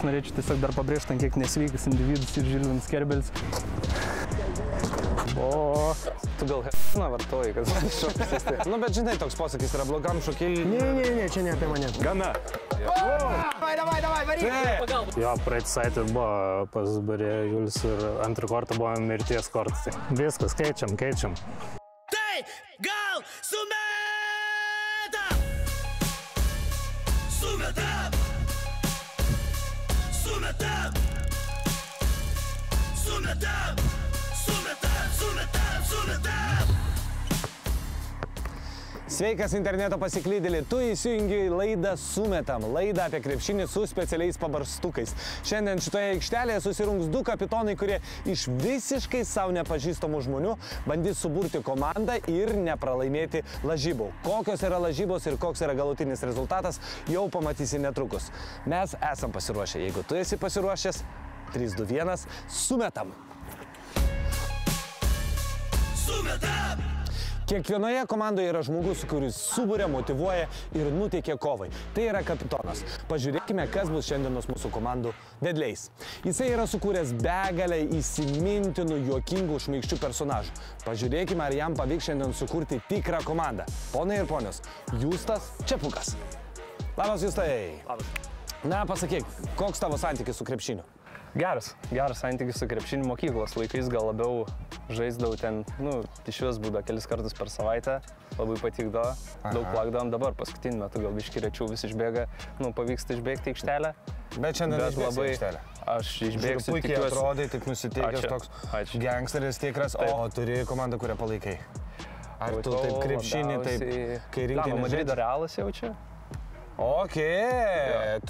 aš norėčiau tiesiog dar pabrėžti, kiek nesveikas individus ir Žilvinas Kerbelis. O, tu gal vartoji, kad šokis. Nu, bet žinai, toks posakis yra blogam šokėjui. Ne, čia ne apie mane. Gana. Davai, varyk. Jo, praeitą savaitę buvo pas Barė Julius ir antrą kartą buvo mirties kortas. Viskas, keičiam. Tai gal sumetam. Sveikas interneto pasiklydėlį, tu įsijungi laidą Sumetam, laidą apie krepšinį su specialiais pabarstukais. Šiandien šitoje aikštelėje susirungs du kapitonai, kurie iš visiškai savo nepažįstamų žmonių bandys suburti komandą ir nepralaimėti lažybų. Kokios yra lažybos ir koks yra galutinis rezultatas, jau pamatysi netrukus. Mes esam pasiruošę. Jeigu tu esi pasiruošęs, 3, 2, 1, sumetam! Sumetam! Kiekvienoje komandoje yra žmogus, kuris suburia, motyvuoja ir nuteikia kovai. Tai yra kapitonas. Pažiūrėkime, kas bus šiandienos mūsų komandų vedliais. Jisai yra sukūręs begalę įsimintinų, juokingų, šmaikščių personažų. Pažiūrėkime, ar jam pavyks šiandien sukurti tikrą komandą. Ponai ir ponios, Justas Čepukas. Labas, Justai. Labas. Na, pasakyk, koks tavo santykis su krepšiniu? Geras santykis su krepšiniu mokyklos laikais, gal labiau žaisdavau ten, iš vis būdavo kelis kartus per savaitę, labai patikdavo, daug plakdavom, dabar paskutiniu metu gal biškį rečiau vis išbėga, pavyksta išbėgti aikštelę. Bet šiandien išbėgsi aikštelę. Aš išbėgsiu, puikiai atrodai, taip nusiteikęs toks gangsteris tikras, o turi komandą, kurią palaikai. Ar tu taip krepšinį, taip kai rinktinė Madrido Realas jaučia? Okei,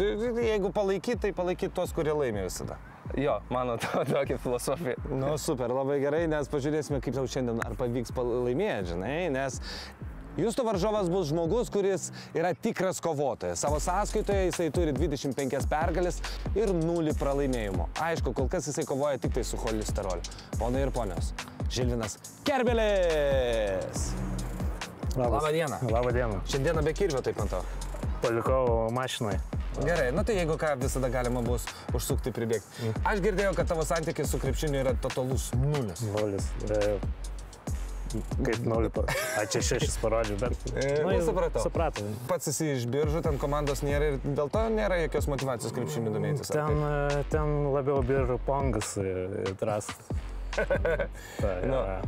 jeigu palaikyt, tai palaikyt tos, kurie laimė visada. Jo, mano tokia filosofija. Nu, super, labai gerai, nes pažiūrėsime, kaip tau šiandien ar pavyks laimėti, žinai, nes Justo varžovas bus žmogus, kuris yra tikras kovotojas. Savo sąskaitoje jisai turi 25 pergalės ir 0 pralaimėjimo. Aišku, kol kas jisai kovoja tik tai su cholesteroliu. Ponai ir ponios, Žilvinas Kerbelis! Labą dieną. Labą dieną. Šiandieną be kirvio, taip matau. Palikau mašinai. Gerai, tai jeigu ką, visada galima bus užsukti pribėgti. Aš girdėjau, kad tavo santykis su krepšiniu yra totalus 0. 0. Kaip 0. Čia 6 parodžiu, bet... Supratau. Supratau. Pats esi iš Biržų, ten komandos nėra ir dėl to nėra jokios motyvacijos krepšiniu domėtis. Ten labiau Biržų pongas ir trasas.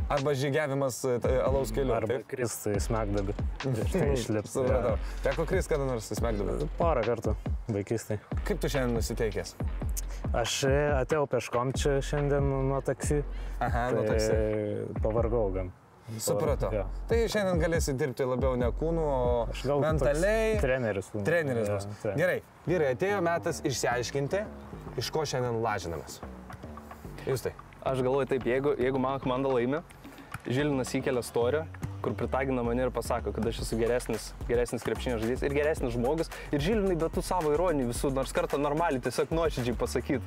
Arba žygiavimas alaus keliu. Arba krist į Smegdabį. Supratau. Teko krist kada nors į Smegdabį? Porą kartų, vaikystai. Kaip tu šiandien nusiteikęs? Aš atėjau peškom čia šiandien nuo taksi. Aha, nuo taksi. Pavargau gan. Supratau. Tai šiandien galėsi dirbti labiau ne kūnu, o mentaliai. Treneris. Treneris bus. Gerai, vyrai, atėjo metas išsiaiškinti, iš ko šiandien lažinamės. Justai. Aš galvoju taip, jeigu mano komanda laimi, Žilvinas įkelia storį, kur pritagina mane ir pasako, kad aš esu geresnis krepšinio žaidėjas ir geresnis žmogus. Ir Žilvinai, bet tu savo ironijų visų, nors kartą normaliai, tiesiog nuoširdžiai pasakyt.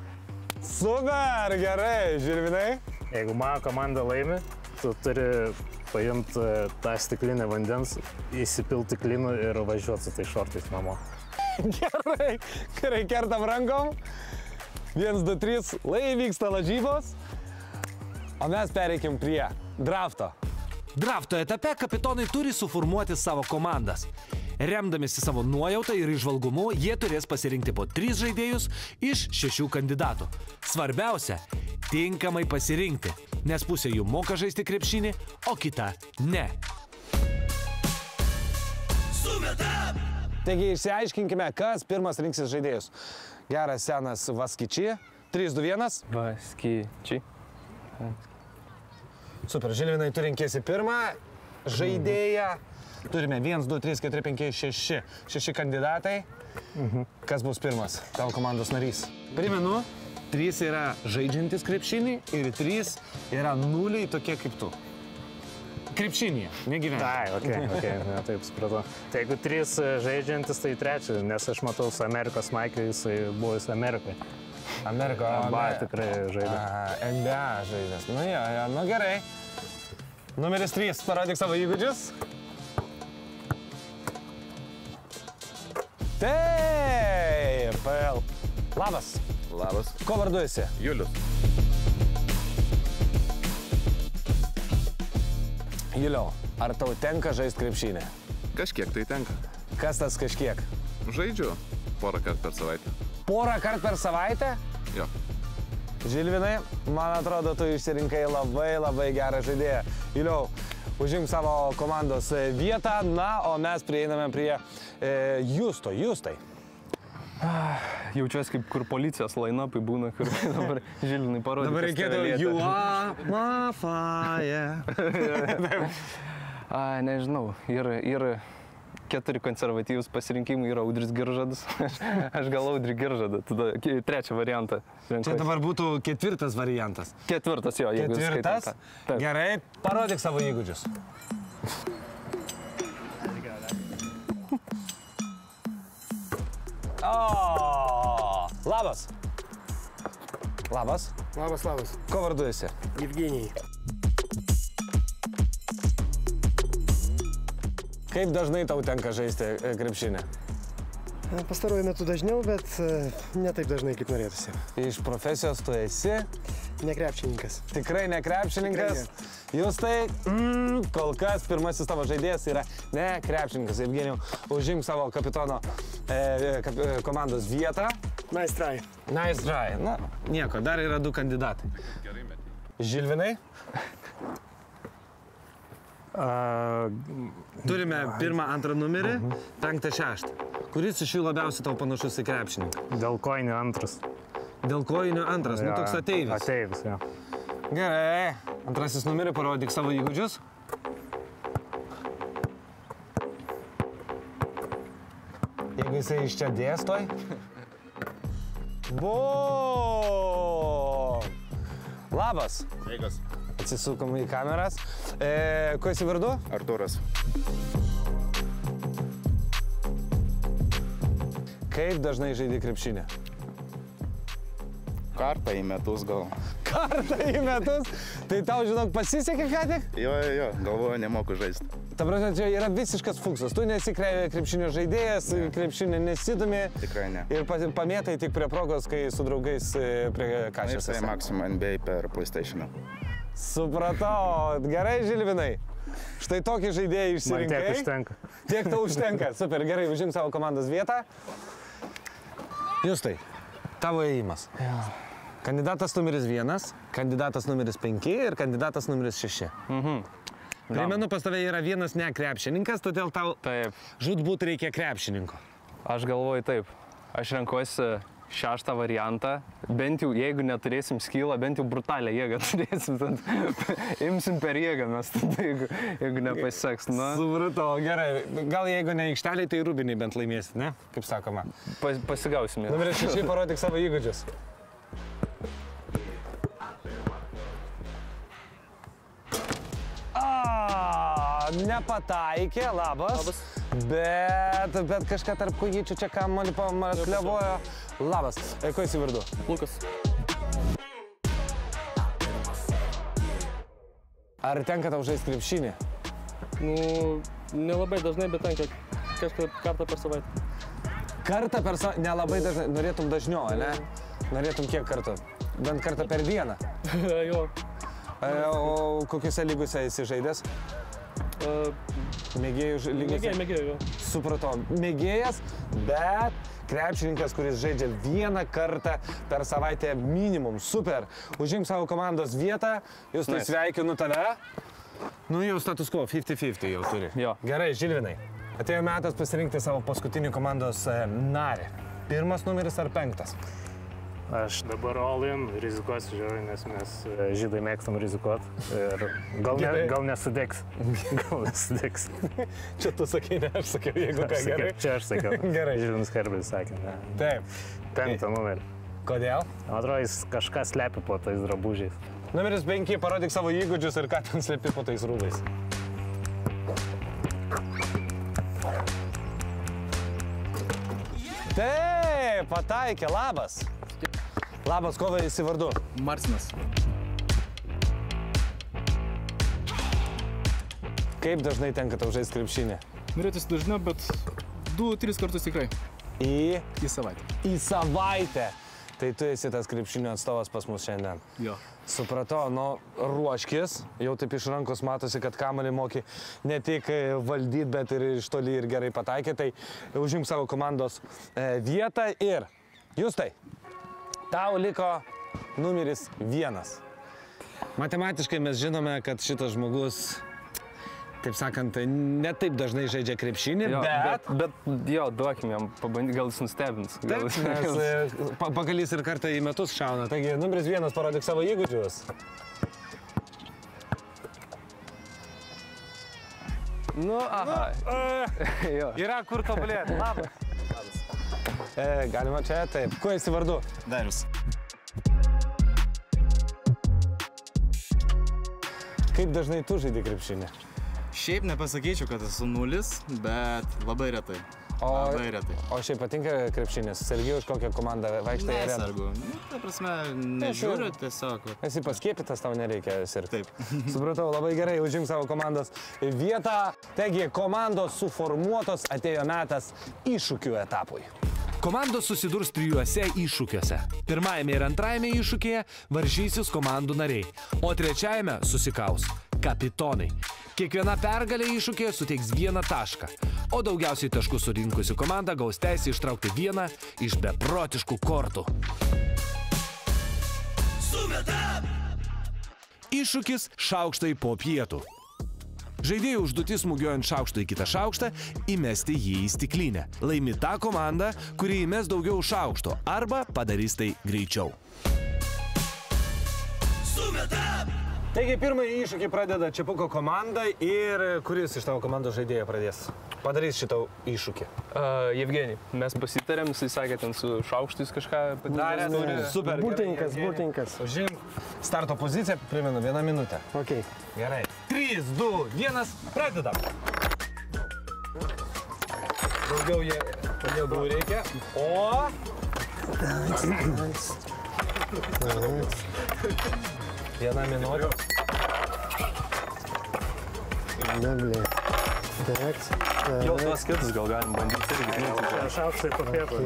Super, gerai, Žilvinai. Jeigu mano komanda laimi, tu turi paimti tą stiklinę vandens, įsipilti klinų ir važiuoti su tai šortais namo. Gerai, kertam rankom. 1, 2, 3, vyksta lažybos. O mes pereikim prie drafto. Drafto etape kapitonai turi suformuoti savo komandas. Remdamiesi savo nuojautą ir įžvalgumu, jie turės pasirinkti po 3 žaidėjus iš 6 kandidatų. Svarbiausia – tinkamai pasirinkti, nes pusė jų moka žaisti krepšinį, o kita ne. Sumetam! Taigi išsiaiškinkime, kas pirmas rinksis žaidėjus. Geras senas Vaskičiai. 3, 2, 1. Vaskičiai. Super, Žilvinai, tu rinkėsi pirmą žaidėją. Turime 1, 2, 3, 4, 5, 6. 6 kandidatai. Kas bus pirmas? Tavo komandos narys. Primenu, 3 yra žaidžiantis krepšinį ir 3 yra 0 tokie kaip tu. Krepšinėje, negyventi. Okei, taip supratau. Tai jeigu 3 žaidžiantis, tai 3, nes aš matau su Amerikos Maikai, jisai buvo Amerikai. NBA tikrai žaidė. NBA žaidės. Nu gerai. Numeris 3, parodyk savo įgūdžius. Taip, Labas. Labas. Ko vardu esi? Julius. Juliau, ar tau tenka žaisti krepšinį? Kažkiek tai tenka. Kas tas kažkiek? Žaidžiu porą kartų per savaitę. Porą kartų per savaitę? Jo. Žilvinai, man atrodo, tu išsirinkai labai gerą žaidėją. Juliau, užimk savo komandos vietą, na, o mes prieiname prie Justo. Justai. Jaučiuosi kaip kur policijos line-upai būna, kur dabar Žilvinai parodė. Dabar reikėtų You are my fire. Ai, nežinau, yra 4 konservatyvus pasirinkimai, yra Audris Giržadas. Aš gal Audrį Giržadą, tada 3 variantą. Čia dabar būtų 4 variantas. 4, jo, jeigu skaitant. 4? Gerai, parodyk savo įgūdžius. O, labas. Labas. Labas. Ko vardu esi? Evgenijai. Kaip dažnai tau tenka žaisti krepšinį? Pastaruoju metu dažniau, bet ne taip dažnai, kaip norėtųsi. Iš profesijos tu esi? Ne krepšininkas. Tikrai ne krepšininkas? Justai, kol kas pirmasis tavo žaidėjas yra ne krepšininkas. Evgenijau, užimk savo kapitono komandos vietą. Nice try. Nice try. Na, nieko, dar yra 2 kandidatai. Žilvinai? Turime 1, 2 numerį, 5, 6. Kuris iš jų labiausiai tau panašus į krepšininką? Dėl kojinių antras. Dėl kojinių antras, nu toks ateivis. Ateivis, jo. Gerai, antrasis numerį, parodyk savo įgūdžius. Jeigu jisai iš čia dėstoj. Bum! Labas. Sveikas. Atsisukom į kameras. Kuo esi vardu? Artūras. Kaip dažnai žaidi krepšinį? Kartą į metus gal. Kartą į metus? Tai tau, žinok, pasisekė ką tik? Jo, galvoju, nemoku žaisti. Ta prasme, čia yra visiškas fuksas. Tu nesi krepšinio žaidėjas, krepšinį nesidomi. Tikrai ne. Ir pamėtai tik prie progos, kai su draugais prie kašės. Tai Maximum NBA per PlayStation. Supratau. Gerai, Žilvinai. Štai tokį žaidėją išsirinkai. Man tiek užtenka. Tiek tau užtenka. Super, gerai, užimk savo komandos vietą. Justai, tavo ėjimas. Kandidatas numeris 1, kandidatas numeris 5 ir kandidatas numeris 6. Primenu, pas tave yra vienas ne krepšininkas, todėl tau žūtbūt reikia krepšininko. Aš galvoju taip. Aš renkuosi 6 variantą. Bent jau, jeigu neturėsim skylą, bent jau brutalią jėgą turėsim. Imsim per jėgą mes, jeigu nepasiseks. Supratau, gerai. Gal jeigu ne aikšteliai, tai rūbiniai bent laimėsit, ne? Kaip sakoma. Pasigausim. Numeris 6, parodyk savo įgūdžius. Nepataikė, labas. Bet kažką tarp kojyčių čia kamuolį klevojo. Labas. Ko esi vardu? Lukas. Ar tenka tau žaisti krepšinį? Nu, nelabai dažnai, bet tenka kartą per savaitę. Kartą per savaitę? Nelabai dažnai. Norėtum dažniau, ne? Norėtum kiek kartų? Bent kartą per dieną? Jo. O kokiuose lygose esi žaidęs? Mėgėjų lygose? Mėgėjų, jo. Supratau. Mėgėjas, bet krepšininkas, kuris žaidžia 1 kartą per savaitę minimum. Super. Užimk savo komandos vietą. Jūs tai sveikinu tave. Nu jau status quo, 50-50 jau turi. Jo. Gerai, Žilvinai. Atėjo metas pasirinkti savo paskutinį komandos narį. 1 numeris ar 5? Aš dabar all-in rizikuosiu žiūrėjau, nes mes žydai mėgstam rizikuoti. Ir gal nesudegs. Gal nesudegs. Čia tu sakai, ne aš sakiau, jeigu ką gerai. Čia aš sakiau. Gerai. Žilvinas Herbelis sakė, ne. Taip. 5 numerį. Kodėl? Man atrodo, jis kažką slepi po tais drabužiais. Numeris 5, parodyk savo įgūdžius ir ką ten slepi po tais rūbais. Taip, pataikė, labas. Labas, ko esi vardu? Marcinas. Kaip dažnai tenka tau žaisti krepšinį? Norėtųsi dažniau, bet 2-3 kartus tikrai. į savaitę. Į savaitę. Tai tu esi tas krepšinio atstovas pas mus šiandien. Jo. Supratau, nu, ruoškis, jau taip iš rankos matosi, kad kamuolį moki ne tik valdyti, bet ir iš toli ir gerai pataikė, tai užimk savo komandos vietą ir Justai, tau liko numeris 1. Matematiškai mes žinome, kad šitas žmogus, taip sakant, ne taip dažnai žaidžia krepšinį, Jo, bet jo, duokim jam pabandyti, gal jis nustebins. taip, nes pagalys ir kartą į metus šauna. Taigi, numeris 1, parodyk savo įgūdžius. Nu, aha. Jo. Yra kur tobulėti. Labas. Galima čia, taip. Kuo esi vardu? Darius. Kaip dažnai tu žaidži krepšinį? Šiaip nepasakyčiau, kad esu 0, bet labai retai. Labai retai. O šiaip patinka krepšinis? Sergi už kokią komandą vaikštai į areną? Nesargu. Nu, ta prasme, nežiūriu tiesiog. Esi paskiepytas, tau nereikia sirgti. Taip. Supratau, labai gerai, užimk savo komandos vietą. Taigi, komandos suformuotos, atėjo metas iššūkių etapui. Komandos susidurs 3 iššūkiuose. Pirmajame ir antrajame iššūkyje varžysis komandų nariai, o trečiajame susikaus kapitonai. Kiekviena pergalė iššūkyje suteiks 1 tašką, o daugiausiai taškų surinkusi komanda gaus teisę ištraukti 1 iš beprotiškų kortų. Sumetam! Iššūkis šaukštai po pietų. Žaidėjų užduotis smūgiuojant šaukštą į kitą šaukštą įmesti jį į stiklinę. Laimi ta komanda, kuri įmes daugiau šaukšto arba padarys tai greičiau. Sumetam! Taigi, pirmąjį iššūkį pradeda Čepuko komanda ir kuris iš tavo komandos žaidėjo pradės? Padarys šitą iššūkį. Jevgenij, mes pasitarėm, jisai sakė, ten su šaukštais kažką padarė. Super. Burtininkas. Užimk starto poziciją, primenu, 1 minutę. Ok. Gerai. 3, 2, 1, pradedam. Daugiau jėgų reikia. O! Viena minutė. Ne, blė. Так. Jau tuos kitus gal galim bandyti irgi. Šaukštai po pietų.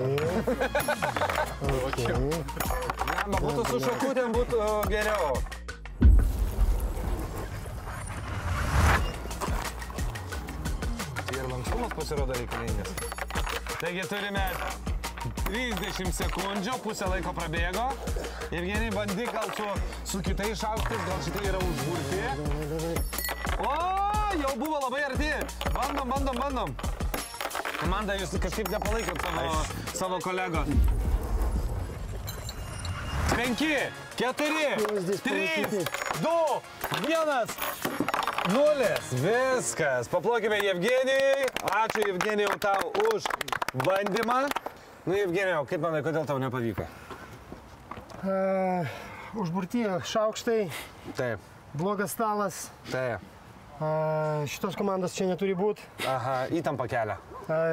Jam būtų su šakutėm, būtų geriau. Ir lankstumas pasirodo reikalingas. Taigi turime 30 sekundžių, pusę laiko prabėgo. Jevgenij, bandyk gal su kitais šaukštais, gal šitai yra užburti. O, jau buvo labai arti. Bandom. Komanda, jūs kažkaip nepalaikot savo kolegos. 5, 4, 3, 2, 1, 0. Viskas. Paplokime Jevgenijui. Ačiū Jevgenijau tau už bandymą. Nu, Jevgenijau, kaip manai, kodėl tau nepavyko? Užburti šaukštai, Taip, blogas stalas. taip. Šitos komandos čia neturi būti. Aha, įtampa kelia.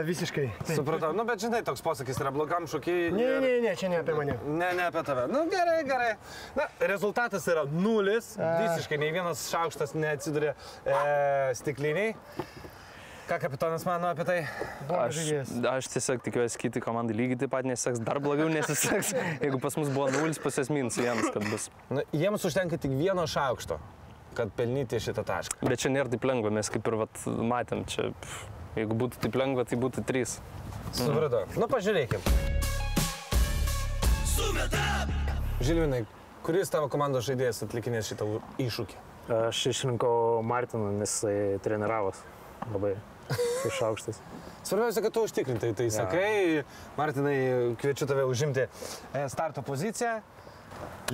Visiškai. Taip. Supratau. Nu, bet žinai, toks posakis yra blogam šokiai. Ne, čia ne apie mane. Ne apie tave. Nu, gerai. Na, rezultatas yra 0. Visiškai nei vienas šaukštas neatsidurė stikliniai. Ką kapitonas mano apie tai? Aš tiesiog tikiuosi, kiti komandai lygiai taip pat nesiseks, dar blogiau nesiseks. Jeigu pas mus buvo 0, pas jas -1, kad bus. Nu, jiems užtenka tik 1 šaukšto, kad pelnyti šitą tašką. Bet čia nėra taip lengva, mes kaip ir matėm, čia, jeigu būtų taip lengva, tai būtų 3. Supratau. Nu, pažiūrėkim. Sumetam! Žilvinai, kuris tavo komandos žaidėjas atlikinės šitą iššūkį? Aš išrinkau Martiną, nes jisai treniravos labai su šaukštais. Svarbiausia, kad tu užtikrintai tai sakai. Martinai, kviečiu tave užimti starto poziciją.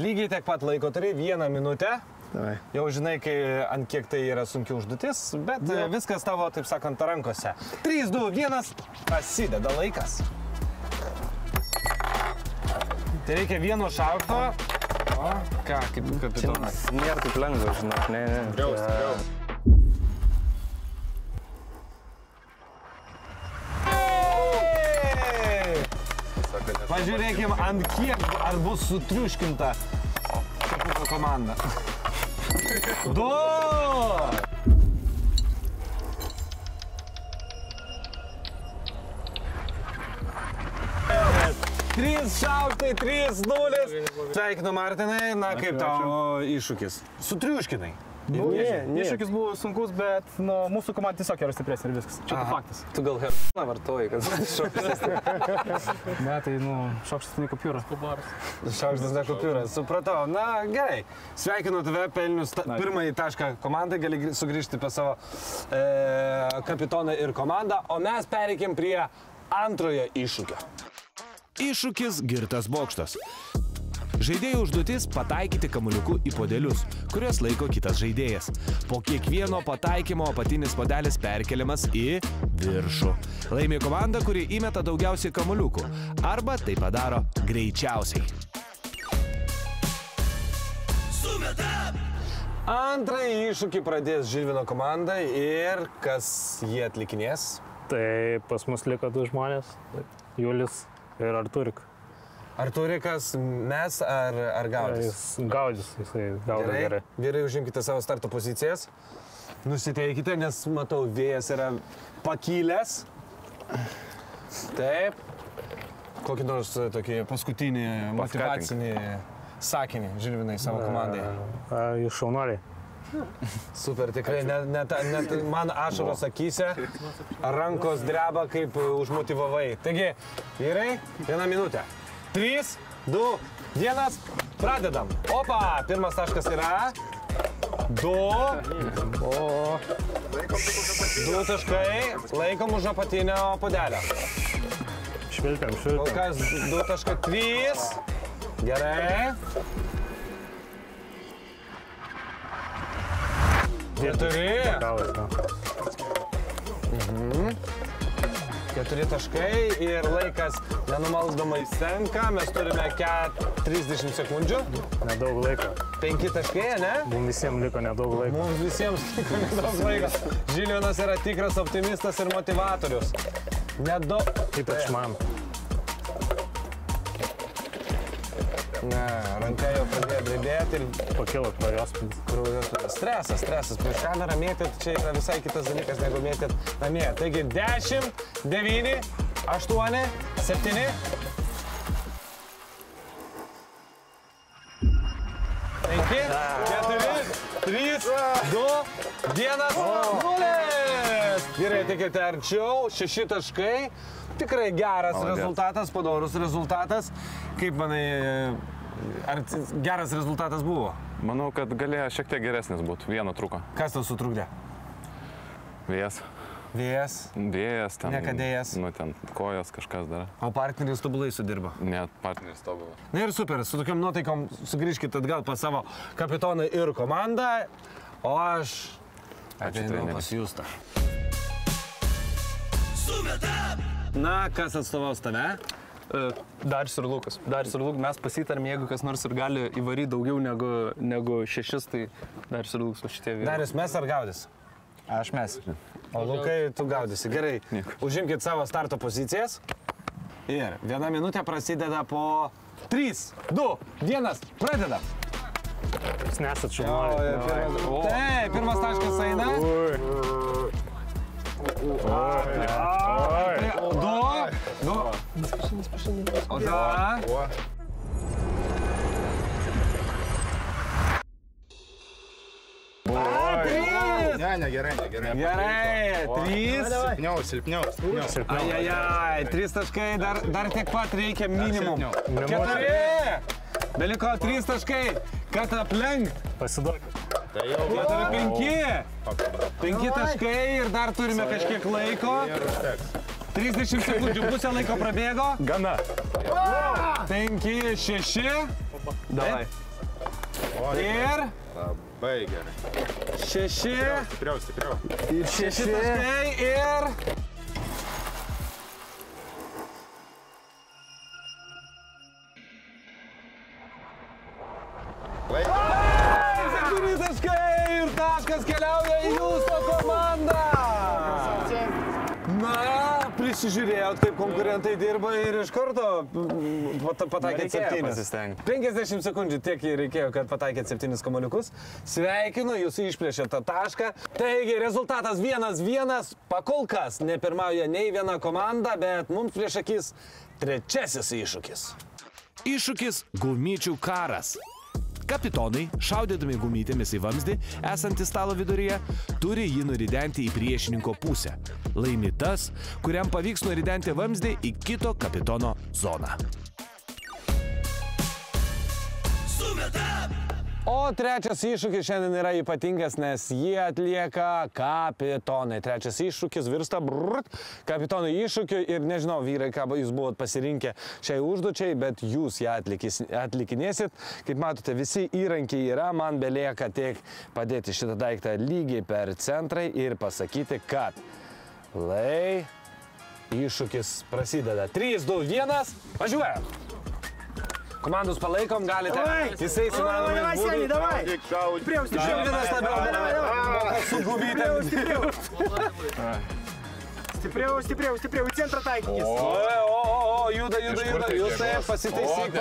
Lygiai tiek pat laiko turi, 1 minutę. Davai. Jau žinai, ant kiek tai yra sunki užduotis, bet viskas tavo, taip sakant, rankose. 3, 2, 1, prasideda laikas. Tai reikia 1 šaukšto. O, ką, kaip kapitonas? Nėra taip lengva, žinok, ne. Griaus. Pažiūrėkim, ant kiek ar bus sutriuškinta Čepuko komanda. 2! 3 šaukštai, 3-0. Sveikinu, Martinai. Na, kaip tavo iššūkis? Sutriuškinai. Iššūkis buvo sunkus, bet mūsų komanda tiesiog yra stipresnė ir viskas. Čia tai faktas. Tu gal herną vartoji, kad šaukštas. Ne, tai šaukštas ne kupiūra. Šaukštas ne kupiūra, supratau. Na, gerai. Sveikinu tave, pelnius pirmąjį tašką komandai, gali sugrįžti pas savo kapitoną ir komandą, o mes pereikim prie antrojo iššūkio. Iššūkis girtas bokštas. Žaidėjų užduotis pataikyti kamuoliuku į podelius, kuriuos laiko kitas žaidėjas. Po kiekvieno pataikymo apatinis podelis perkeliamas į viršų. Laimi komanda, kuri įmeta daugiausiai kamuoliukų. Arba tai padaro greičiausiai. Antrąjį iššūkį pradės Žilvino komanda ir kas jį atlikinės? Tai pas mus liko 2 žmonės. Julius ir Arturik. Arturikas mes ar Gaudis? Gaudis, jisai gaudo gerai. Vyrai, užimkite savo starto pozicijas. Nusiteikite, nes matau, vėjas yra pakilęs. Taip. Kokį nors tokį paskutinį motyvacinį sakinį Žilvinai savo komandai. Jūs šaunuoliai. Super, tikrai, net man ašaros akyse, rankos dreba, kaip užmotyvavai. Taigi, vyrai, 1 minutę. 3, 2, 1, pradedam. Opa, pirmas taškas yra. 2 taškai, laikom už apatinio podelio. Švilpiam. Kol kas 2.3. Gerai. 4 taškai ir laikas nenumalsdomai senka. Mes turime 30 sekundžių. Nedaug laiko. 5 taškai, ne? Mums visiems liko nedaug laiko. Mums visiems liko nedaug laiko. Žilvinas yra tikras optimistas ir motivatorius. Nedaug. Ypač man. Ne, ranka jau pradėjo drebėti ir... Pakilo kraujospūdis. Stresas. Prieš kamerą mėtyt, čia yra visai kitas dalykas, negu mėtyt namie. Taigi 10, 9, 8, 7. 5, 4, 3, 2, 1, 0. Gerai, tikite arčiau, 6 taškai. Tikrai geras rezultatas, padorus rezultatas. Kaip manai, ar geras rezultatas buvo? Manau, kad galėjo šiek tiek geresnis būtų. Vieno trūko. Kas tau sutrukdė? Vėjas. Vėjas? Vėjas ten. Nekadėjas? Nu, ten kojos kažkas dar. O partneris tobulai sudirbo? Ne, partneris tobulai. Na ir super, su tokiam nuotaikom sugrįžkite atgal pas savo kapitoną ir komandą. O aš ateinu pas Justą. Na, kas atstovaus tave? Darius ir Lukas. Mes pasitarėm, jeigu kas nors ir gali įvaryti daugiau negu 6, tai Darius ir Lukas va šitie vyrai. Darius mes ar Gaudis? Aš mes. O Lukai, tu Gaudysi. Gerai. Užimkite savo starto pozicijas. Ir 1 minutė prasideda po 3, 2, 1, pradedam. Jūs nesat šaunuoliai. Taip, pirmas taškas eina. 2. O da. Ne, gerai. Gerai, 3. Silpniau. Ajajaj, 3 taškai, dar tiek pat reikia minimum. 4. Beliko 3 taškai. Kad aplenkt? Pasiduokit. 5 taškai ir dar turime kažkiek laiko. 30 sekundžių, pusę laiko prabėgo. Gana. 5, 6. Davai. Ir Labai gerai. 6. Stipriau. Ir 6 taškai ir... Ir taškas keliauja į jūsų komandą. Na, įsižiūrėjot, kaip konkurentai dirba ir iš karto pataikėt 7. 50 sekundžių tiek reikėjo, kad pataikėt 7 kamuoliukus. Sveikinu, jūs išplėšėt tą tašką. Taigi, rezultatas 1-1. Pakol kas nepirmauja nei viena komanda, bet mums prieš akis trečiasis iššūkis. Iššūkis – gumyčių karas. Kapitonai, šaudydami gumytėmis į vamzdį, esantį stalo viduryje, turi jį nuridenti į priešininko pusę. Laimi tas, kuriam pavyks nuridenti vamzdį į kito kapitono zoną. O trečias iššūkis šiandien yra ypatingas, nes jį atlieka kapitonai. Trečias iššūkis virsta kapitonų iššūkiu ir nežinau, vyrai, ką jūs buvot pasirinkę šiai užduočiai, bet jūs ją atlikinėsit. Kaip matote, visi įrankiai yra, man belieka tik padėti šitą daiktą lygiai per centrą ir pasakyti, kad iššūkis prasideda. 3, 2, 1, važiuojam! Komandus palaikom, galite visais įmanomais būdais. Stipriau, Žilvinas labiau. Su guvytėm. Stipriau, į centrą taikykis. O, juda. Jūs taip, pasitaisyk.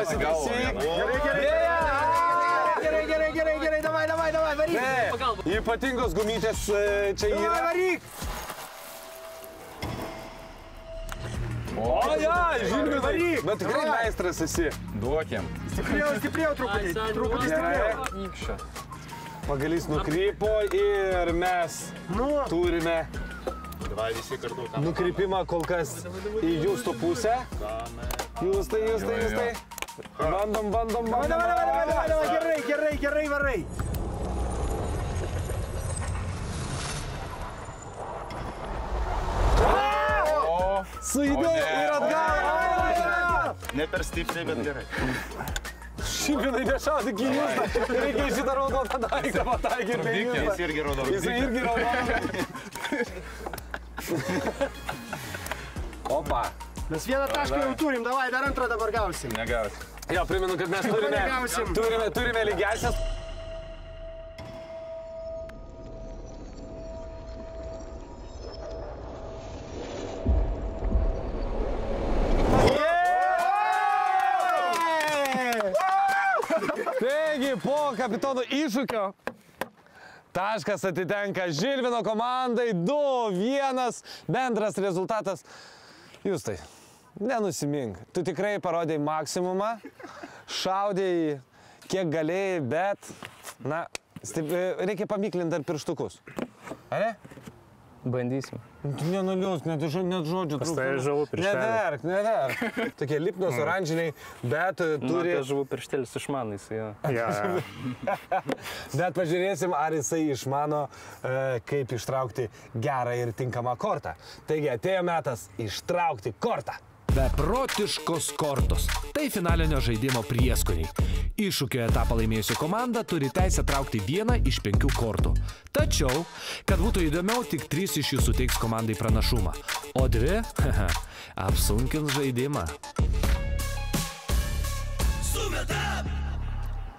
Gerai, davai, varyk. Ypatingos gumytės čia yra. Varyk. Žilvinai, bet tikrai meistras esi. Duokim. Stipriau, truputį stipriau. Pagalys nukrypo ir mes turime nukrypimą kol kas į jūsų pusę. Jūstai. Bandom. Gerai, varai. Suidėjai ir atgal. Ne per stipriai, bet gerai. Žilvinai nešaudyk į jūstą. Reikia šitą raudotą daiktą pataikyti. Jis irgi raudonas. Opa. Mes vieną tašką jau turim, davai, dar antrą dabar gausim. Negausim. Jo, primenu, kad mes turime lygiasias. Taigi, po kapitono iššūkio taškas atitenka Žilvino komandai 2-1, bendras rezultatas. Justai, nenusimink, tu tikrai parodėjai maksimumą, šaudėjai kiek galėjai, bet, reikia pamiklinti dar pirštukus. Ar ne? Bandysim. Nenuliūs, net žodžių trūksta. Tai žuvų pirštelis. Neverk. Tokie lipnos oranžiniai, bet turi... Tai žuvų pirštelis išmano jisai. Bet pažiūrėsim, ar jisai išmano, kaip ištraukti gerą ir tinkamą kortą. Taigi atėjo metas ištraukti kortą. Beprotiškos kortos. Tai finalinio žaidimo prieskoniai. Iššūkio etapą laimėjusi komanda turi teisę traukti vieną iš 5 kortų. Tačiau, kad būtų įdomiau, tik 3 iš jų suteiks komandai pranašumą. O 2 apsunkins žaidimą.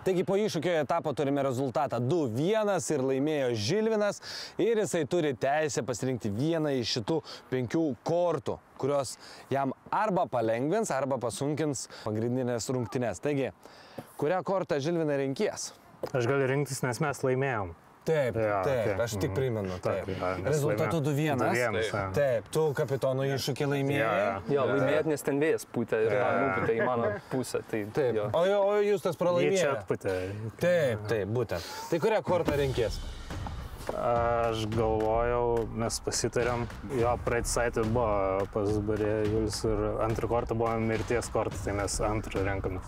Taigi po iššūkio etapo turime rezultatą 2-1 ir laimėjo Žilvinas ir jisai turi teisę pasirinkti vieną iš šitų 5 kortų, kurios jam arba palengvins, arba pasunkins pagrindinės rungtynes. Taigi, kurią kortą Žilvinai renkies? Aš galiu rinktis, nes mes laimėjom. Taip, aš tik primenu. Rezultatų 2-1. Taip, tu kapitono iššūkį laimėjai. Jo, laimėjot, nes ten vėjas pūtė ir nupūtė į mano pusę. Taip, o jūs tas pralaimėjai. Jie čia atpūtė. Taip, būtent. Tai kurią kortą renkies? Aš galvojau, mes pasitarėm, jo praeitą savaitę buvo pas Barė Julius ir antrą kortą buvo mirties kortą, tai mes antrą renkamės.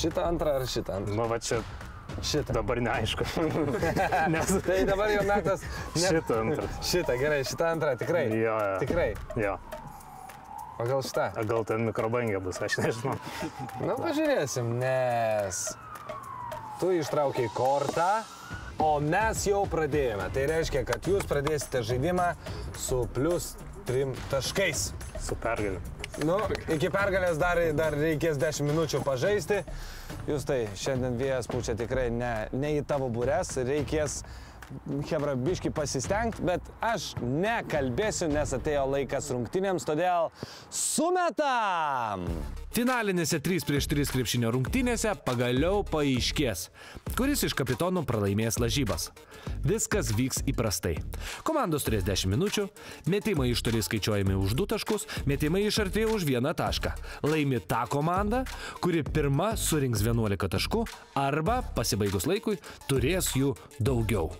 Šitą antrą ar šitą antrą? Va čia. Šitą. Dabar neaišku. Tai dabar jau metas. Šitą antrą. Šitą, gerai, šitą antrą, tikrai? Jo. Tikrai? Jo. O gal šitą? Gal ten mikrobangė bus, aš nežinau. Pažiūrėsim, nes tu ištraukiai kortą, o mes jau pradėjome. Tai reiškia, kad jūs pradėsite žaidimą su +3 taškais. Su pergalė. Iki pergalės dar reikės 10 minučių pažaisti. Jūs tai, šiandien vėjas pučia tikrai ne į tavo būres, reikės hebra, biški pasistengti, bet aš nekalbėsiu, nes atėjo laikas rungtynėms, todėl sumetam! Finalinėse 3-3 krepšinio rungtynėse pagaliau paaiškės, kuris iš kapitonų pralaimės lažybas. Viskas vyks įprastai. Komandos turės 10 minučių, metimai iš toli skaičiuojami už 2 taškus, metimai iš arti už 1 tašką. Laimi ta komanda, kuri pirma surinks 11 taškų arba, pasibaigus laikui, turės jų daugiau.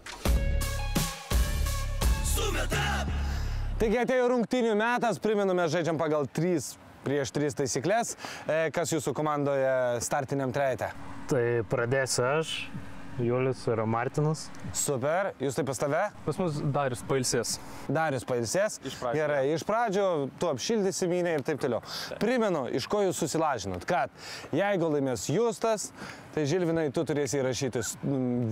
Taigi atėjo rungtynių metas, primenu, mes žaidžiam pagal 3-3 taisyklės. Kas jūsų komandoje startiniam trejete? Tai pradėsiu aš, Julius ir Martinas. Super, jūs taip pas tave? Pas mus Darius pailsės. Darius pailsės? Gerai, iš pradžio tu apšildysi mynę ir taip toliau. Primenu, iš ko jūs susilažinot, kad jeigu laimės Justas, tai Žilvinai, tu turėsi įrašyti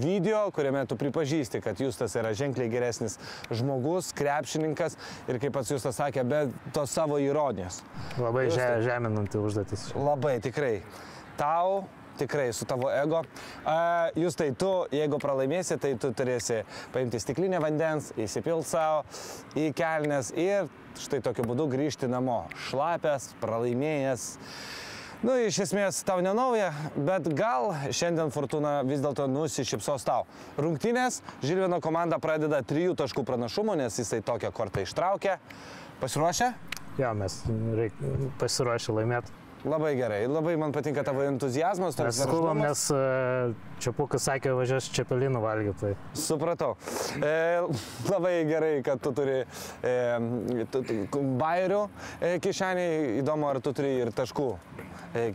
video, kuriame tu pripažįsti, kad Justas yra ženkliai geresnis žmogus, krepšininkas ir kaip pats Justas sakė, be to savo ironijos. Labai žeminanti užduotis. Labai, tikrai. Tau, tikrai, su tavo ego. Justai, tu, jeigu pralaimėsi, tai tu turėsi paimti stiklinę vandens, įsipilt savo į kelnes ir štai tokiu būdu grįžti namo. Šlapęs, pralaimėjęs. Nu, iš esmės tau nenauja, bet gal šiandien Fortuna vis dėlto nusišypsos tau. Rungtynės, Žilvino komanda pradeda 3 taškų pranašumu, nes jisai tokią kortą ištraukė. Pasiruošę? Jo, mes pasiruošę laimėti. Labai gerai, labai man patinka tavo entuzijazmas. Mes skubam, nes Čiapukas sakė, važiuos Čepelinų valgyti. Supratau. Labai gerai, kad tu turi bairių kišenį. Įdomu, ar tu turi ir taškų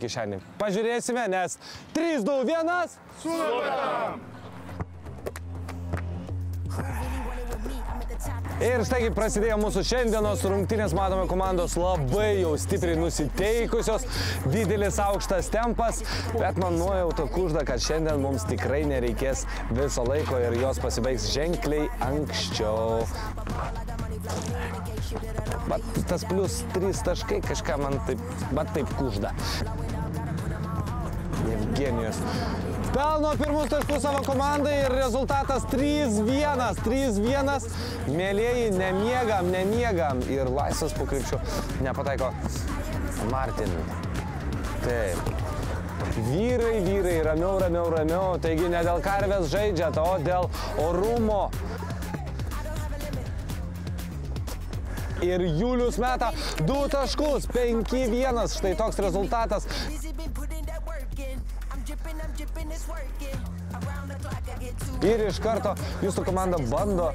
kišenį. Pažiūrėsime, nes 3, 2, 1. Sumetam! Ir štai prasidėjo mūsų šiandienos rungtynės, matome komandos labai jau stipriai nusiteikusios, didelis aukštas tempas, bet man nuojauta kužda, kad šiandien mums tikrai nereikės viso laiko ir jos pasibaigs ženkliai anksčiau. Bet tas plus 3 taškai kažką man taip kužda. Evgenijus pelno pirmus taškus savo komandai ir rezultatas 3-1. 3-1. Mėlieji, nemiegam ir laisvas po krepšiu nepataiko Martin. Taip. Vyrai, ramiau. Taigi ne dėl karvės žaidžiat, o dėl orumo. Ir Julius meta 2 taškus, 5-1. Štai toks rezultatas. Ir iš karto jūsų komanda bando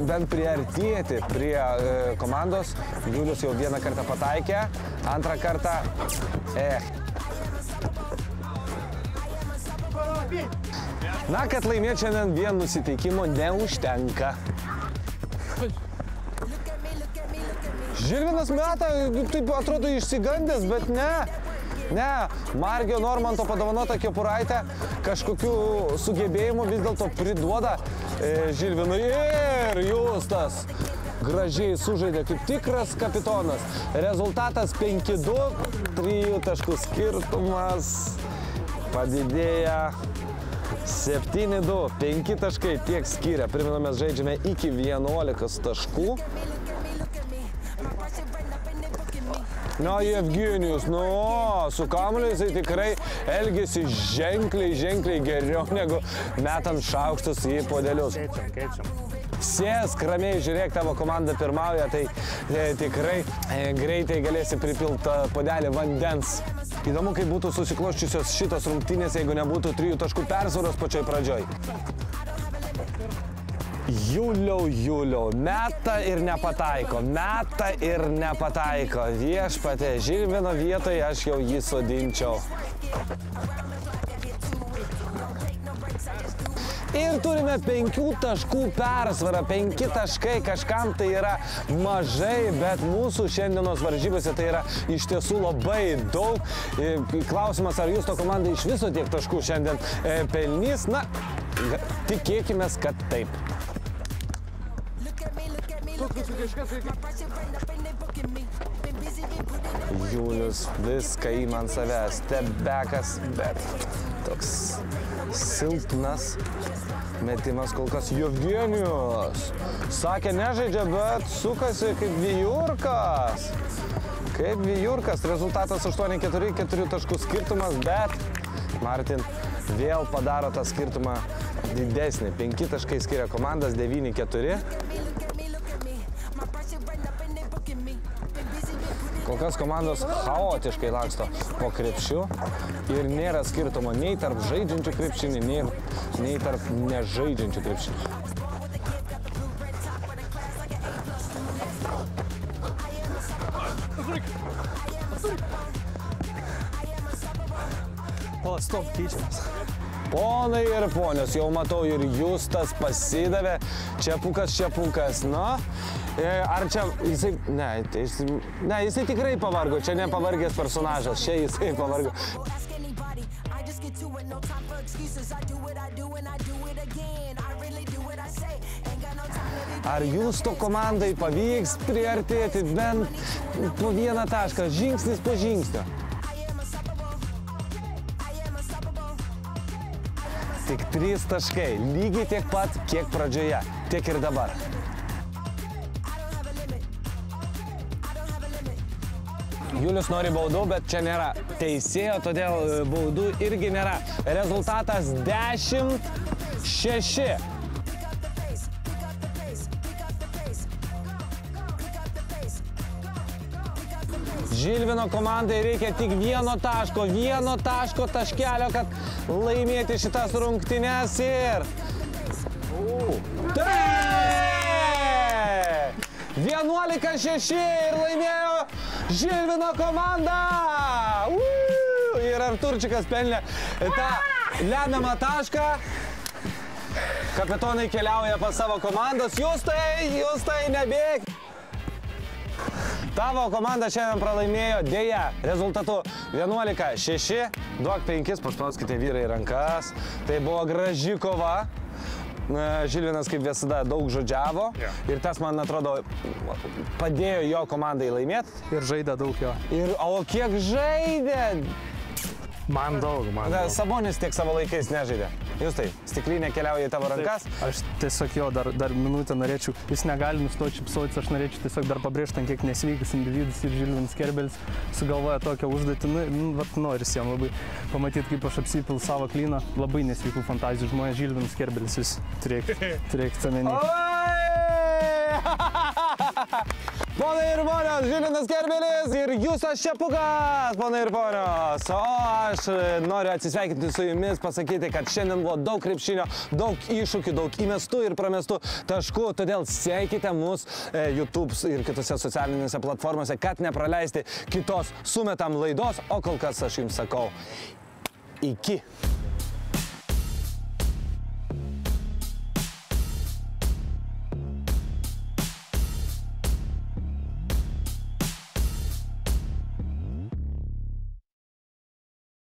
bent priartėti prie komandos. Julius jau 1 kartą pataikė, 2 kartą. Na, kad laimėti šiandien vien nusiteikimo neužtenka. Žilvinas meta, taip atrodo išsigandęs, bet ne. Margio Normanto padovanota kepuraitė kažkokių sugebėjimų vis dėlto priduoda Žilvinui. Ir Justas gražiai sužaidė kaip tikras kapitonas. Rezultatas 5-2, 3 taškų skirtumas padidėja 7-2, 5 taškai tiek skiria. Primenu, mes žaidžiame iki 11 taškų. Evgenijus, su kamuoliu jisai tikrai elgėsi ženkliai geriau negu metant šaukštus į podelius. Keičiam. Sėsk, ramiai, žiūrėk, tavo komanda pirmauja, tai tikrai greitai galėsi pripilti podelį vandens. Įdomu, kaip būtų susikloščiusios šitos rungtynės, jeigu nebūtų 3 taškų persvaros pačioj pradžioj. Juliau, meta ir nepataiko. Viešpatie, Žilvino vietoje aš jau jį sodinčiau. Ir turime 5 taškų persvarą. 5 taškai kažkam tai yra mažai, bet mūsų šiandienos varžybose tai yra iš tiesų labai daug. Klausimas, ar jūsų komanda iš viso tiek taškų šiandien pelnys? Na, tikėkime, kad taip. Julius viską įma ant savęs, stebekas, bet toks silpnas. Metimas kol kas Jevgenijus. Sakė, nežaidžia, bet sukasi kaip vijurkas. Kaip vijurkas. Rezultatas 8-4, 4 taškų skirtumas, bet Martin vėl padaro tą skirtumą didesnį. 5 taškai skiria komandas, 9-4. Kol kas komandos chaotiškai laksto po krepšių ir nėra skirtumo nei tarp žaidžiančių krepšinį, nei tarp nežaidžiančių krepšinį. O, stop, keičiamas. Ponai ir ponios, jau matau ir Justas pasidavė. Čiapukas, na. Ar čia jisai... Ne, jisai tikrai pavargo. Čia ne pavargęs personažas, čia jisai pavargo. Ar Justo komandai pavyks priartėti bent po vieną tašką, žingsnis po žingsnio? Tik 3 taškai, lygiai tiek pat, kiek pradžioje, tiek ir dabar. Julius nori baudų, bet čia nėra teisėjo, todėl baudų irgi nėra. Rezultatas 10-6. Žilvino komandai reikia tik vieno taškelio, kad laimėti šitas rungtynes ir... Taip! 11-6 ir laimėjo Žilvino komanda! Ir Arturčikas pelnė tą lemiamą tašką. Kapitonai keliauja pas savo komandos. Justai, nebėk! Tavo komanda šiandien pralaimėjo dėja rezultatu 11-6. Duok 5, paspauskite vyrai rankas. Tai buvo graži kova. Žilvinas kaip visada daug žodžiavo ir tas, man atrodo, padėjo jo komandai laimėti. Ir žaidė daug jo. O kiek žaidė? Man daug. Sabonis tiek savo laikais nežaidė. Justai, stiklinė keliauja į tavo rankas. Aš tiesiog jo dar minutę norėčiau, jis negali nustoti šipsotis, aš norėčiau tiesiog dar pabrėžti, kiek nesveikas individus ir Žilvinas Kerbelis sugalvoja tokią užduotį. Noris jam labai pamatyti, kaip aš apsipil savo klyną. Labai nesveikų fantazijų žmonės, Žilvinas Kerbelis, jūs turėkite omeny. Ponai ir ponios, Žilvinas Kerbelis ir Justas Čiapukas, ponai ir ponios. O aš noriu atsisveikinti su jumis, pasakyti, kad šiandien buvo daug krepšinio, daug iššūkių, daug įmestų ir pramestų taškų, todėl sekite mus YouTube ir kitose socialinėse platformose, kad nepraleisti kitos Sumetam laidos, o kol kas aš jums sakau, iki.